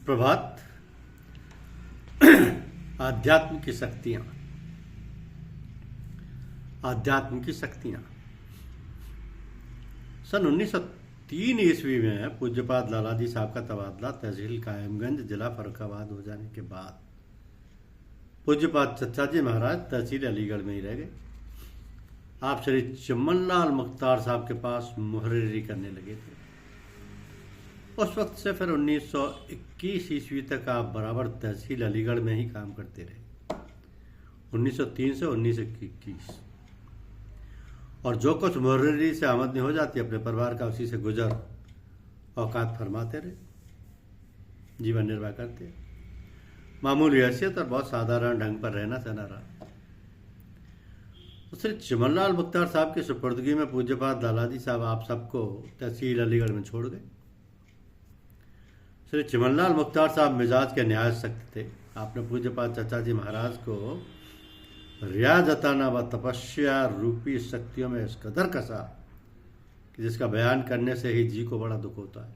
प्रभात। आध्यात्म की शक्तियाँ। आध्यात्म की शक्तियाँ। सन 1903 ईस्वी में पूज्यपाद लालाजी साहब का तबादला तहसील कायमगंज जिला फर्रुखाबाद हो जाने के बाद पूज्यपाद चचा जी महाराज तहसील अलीगढ़ में ही रह गए। आप श्री चमनलाल मुख्तार साहब के पास मुहर्रिरी करने लगे थे। उस वक्त से फिर 1921 ईस्वी तक आप बराबर तहसील अलीगढ़ में ही काम करते रहे, 1903 से 1921। और जो कुछ मुहर्रिरी से आमदनी हो जाती अपने परिवार का उसी से गुजर औकात फरमाते रहे, जीवन निर्वाह करते। मामूली हैसियत और बहुत साधारण ढंग पर रहना सहना रहा। तो श्री चमनलाल मुख्तार साहब की सुपुर्दगी में पूज्यपाद लालाजी साहब आप सबको तहसील अलीगढ़ में छोड़ गए। श्री चमनलाल मुख्तार साहब मिजाज के न्याय सख्त थे। आपने पूज्यपाद चचा जी महाराज को रियाजताना व तपस्या रूपी शक्तियों में इस कदर कसा कि जिसका बयान करने से ही जी को बड़ा दुख होता है।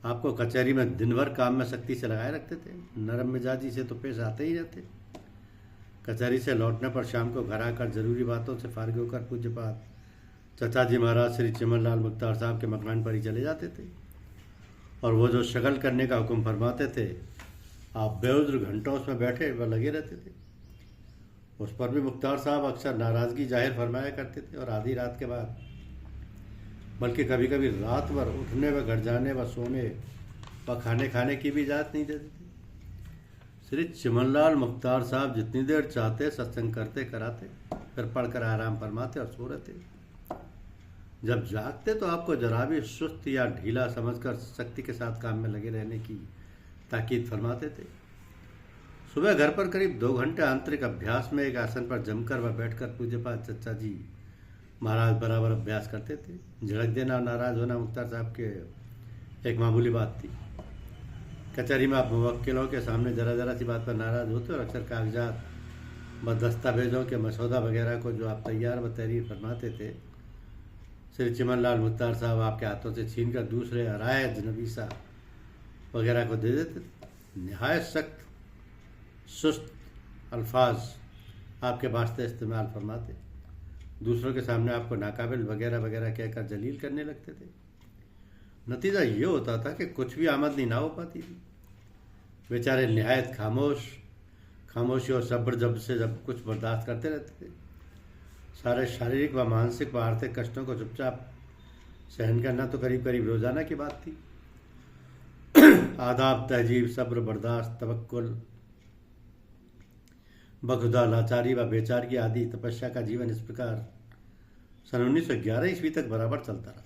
आपको कचहरी में दिन भर काम में सख्ती से लगाए रखते थे। नरम मिजाजी से तो पेश आते ही रहते। कचहरी से लौटने पर शाम को घर आकर जरूरी बातों से फारिग होकर पूज्यपाद चचा जी महाराज श्री चमनलाल मुख्तार साहब के मकान पर ही चले जाते थे और वो जो शगल करने का हुक्म फरमाते थे, आप बेउज्र घंटों उसमें बैठे व लगे रहते थे। उस पर भी मुख्तार साहब अक्सर नाराज़गी जाहिर फरमाया करते थे और आधी रात के बाद, बल्कि कभी कभी रात भर उठने व घर जाने व सोने व खाने खाने की भी इजाज़त नहीं देते थे। श्री चमनलाल मुख्तार साहब जितनी देर चाहते सत्संग करते कराते, फिर पढ़कर आराम फरमाते और सो रहते। जब जागते तो आपको जरा भी सुस्त या ढीला समझकर शक्ति के साथ काम में लगे रहने की ताकीद फरमाते थे। सुबह घर पर करीब 2 घंटे आंतरिक अभ्यास में एक आसन पर जमकर व बैठकर पूज्यपाद चचा जी महाराज बराबर अभ्यास करते थे। झड़क देना और नाराज होना मुख्तार साहब के एक मामूली बात थी। कचहरी में आप मुवक्किलों के सामने जरा सी बात पर नाराज होते और अक्सर कागजात व दस्तावेजों के मसौदा वगैरह को जो आप तैयार व तहरीर फरमाते थे, श्री चमनलाल मुख्तार साहब आपके हाथों से छीनकर दूसरे अरायज नबीसा वगैरह को दे देते थे। नहायत सख्त सुस्त अल्फाज आपके वास्ते इस्तेमाल फरमाते, दूसरों के सामने आपको नाकाबिल वगैरह वगैरह कहकर जलील करने लगते थे। नतीजा ये होता था कि कुछ भी आमदनी ना हो पाती थी। बेचारे नहायत खामोशी और सब्र जब से जब कुछ बर्दाश्त करते रहते थे। सारे शारीरिक व मानसिक व आर्थिक कष्टों को चुपचाप सहन करना तो करीब करीब रोजाना की बात थी। आदाब, तहजीब, सब्र, बर्दाश्त, तवक्कुल, बखुदा, लाचारी व बेचारगी आदि तपस्या का जीवन इस प्रकार सन 1911 ईस्वी तक बराबर चलता रहा।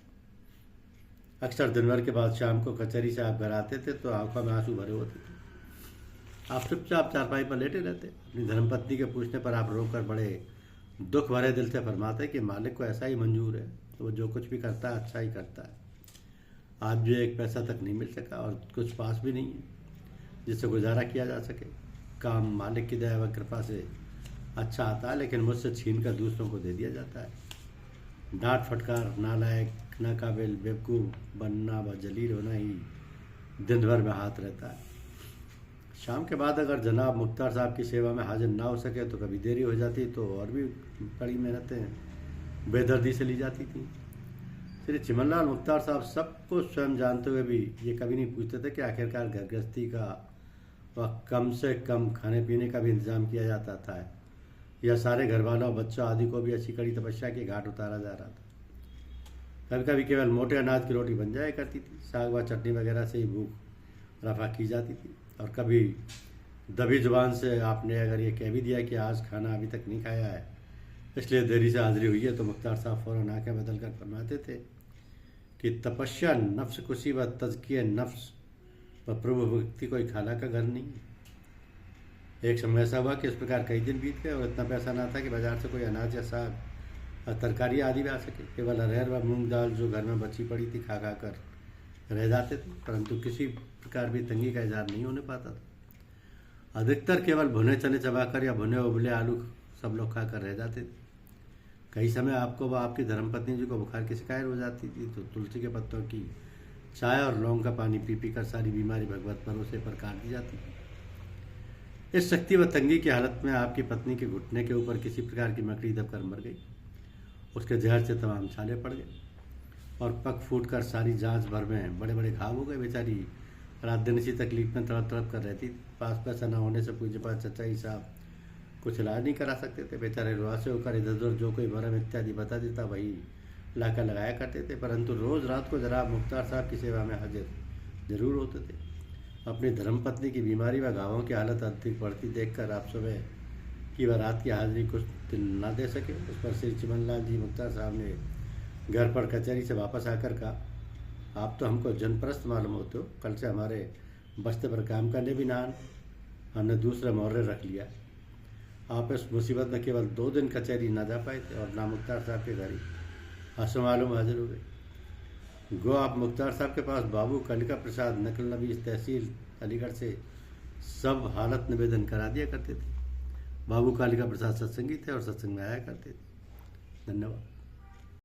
अक्सर दिन भर के बाद शाम को कचहरी से आप घर आते थे तो आंखों में आंसू भरे होते थे। आप चुपचाप चारपाई पर लेटे रहते। अपनी धर्मपत्नी के पूछने पर आप रोकर बड़े दुख भरे दिल से फरमाते कि मालिक को ऐसा ही मंजूर है, तो वो जो कुछ भी करता है अच्छा ही करता है। आज भी एक पैसा तक नहीं मिल सका और कुछ पास भी नहीं है जिससे गुजारा किया जा सके। काम मालिक की दया व कृपा से अच्छा आता है, लेकिन मुझसे छीन कर दूसरों को दे दिया जाता है। डांट फटकार, नालायक, नाकाबिल, बेवकूफ़ बनना व जलील होना ही दिन भर में हाथ रहता है। शाम के बाद अगर जनाब मुख्तार साहब की सेवा में हाजिर ना हो सके तो कभी देरी हो जाती तो और भी बड़ी मेहनतें बेदर्दी से ली जाती थी। श्री चमनलाल मुख्तार साहब सबको स्वयं जानते हुए भी ये कभी नहीं पूछते थे कि आखिरकार घर गृहस्थी का व कम से कम खाने पीने का भी इंतजाम किया जाता था या सारे घर वालों बच्चों आदि को भी अच्छी कड़ी तपस्या के घाट उतारा जा रहा था। कभी कभी केवल मोटे अनाज की रोटी बन जाया करती थी, साग व चटनी वगैरह से ही भूख रफा की जाती थी। और कभी दबी जुबान से आपने अगर ये कह भी दिया कि आज खाना अभी तक नहीं खाया है इसलिए देरी से हाजिरी हुई है, तो मुख्तार साहब फ़ौरन आंखें बदल कर फरमाते थे कि तपस्या नफ्स कुशी व तज़किए नफ्स व प्रभु भक्ति कोई खाला का घर नहीं। एक समय ऐसा हुआ कि इस प्रकार कई दिन बीत गए और इतना पैसा ना था कि बाजार से कोई अनाज या साग और तरकारी आदि भी आ सके। केवल अरहर व मूंग दाल जो घर में बची पड़ी थी खा कर रह जाते थे, परंतु किसी प्रकार भी तंगी का इजहार नहीं होने पाता था। अधिकतर केवल भुने चने चबाकर या भुने उबले आलू सब लोग खाकर रह जाते थे। कई समय आपको व आपकी धर्मपत्नी जी को बुखार की शिकायत हो जाती थी तो तुलसी के पत्तों की चाय और लौंग का पानी पी पी कर सारी बीमारी भगवत भरोसे पर काट दी जाती है। इस शक्ति व तंगी की हालत में आपकी पत्नी के घुटने के ऊपर किसी प्रकार की मकड़ी दबकर मर गई। उसके जहर से तमाम छाले पड़ गए और पग फूट कर सारी जांच भर में बड़े बड़े घाव हो गए। बेचारी रात दिन इसी तकलीफ में तड़प तड़प कर रहती थी। पास पैसा न होने से पूज्य पास चचाई साहब कुछ इलाज नहीं करा सकते थे। बेचारे रुआसे होकर इधर उधर जो कोई भरम इत्यादि बता देता वही लाकर लगाया करते थे, परंतु रोज़ रात को जनाब मुख्तार साहब की सेवा में हाजिर जरूर होते थे। अपनी धर्मपत्नी की बीमारी व घावों की हालत अधिक बढ़ती देखकर आप सुबह की व रात की हाजिरी कुछ दिन न दे सके। उस पर श्री चिमनलाल जी मुख्तार साहब ने घर पर कचहरी से वापस आकर कहा, आप तो हमको जनप्रस्त मालूम होते हो, कल से हमारे बस्ते पर काम करने भी ना आना, हमने दूसरा मोहर्रे रख लिया। आप इस मुसीबत में केवल 2 दिन कचहरी ना जा पाए थे और ना मुख्तार साहब के घर ही हंसो मालूम हाजिर हो गए। गो आप मुख्तार साहब के पास बाबू कालिका प्रसाद नकल नबीस तहसील अलीगढ़ से सब हालत निवेदन करा दिया करते थे। बाबू कालिका प्रसाद सत्संगी थे और सत्संग में आया करते थे। धन्यवाद।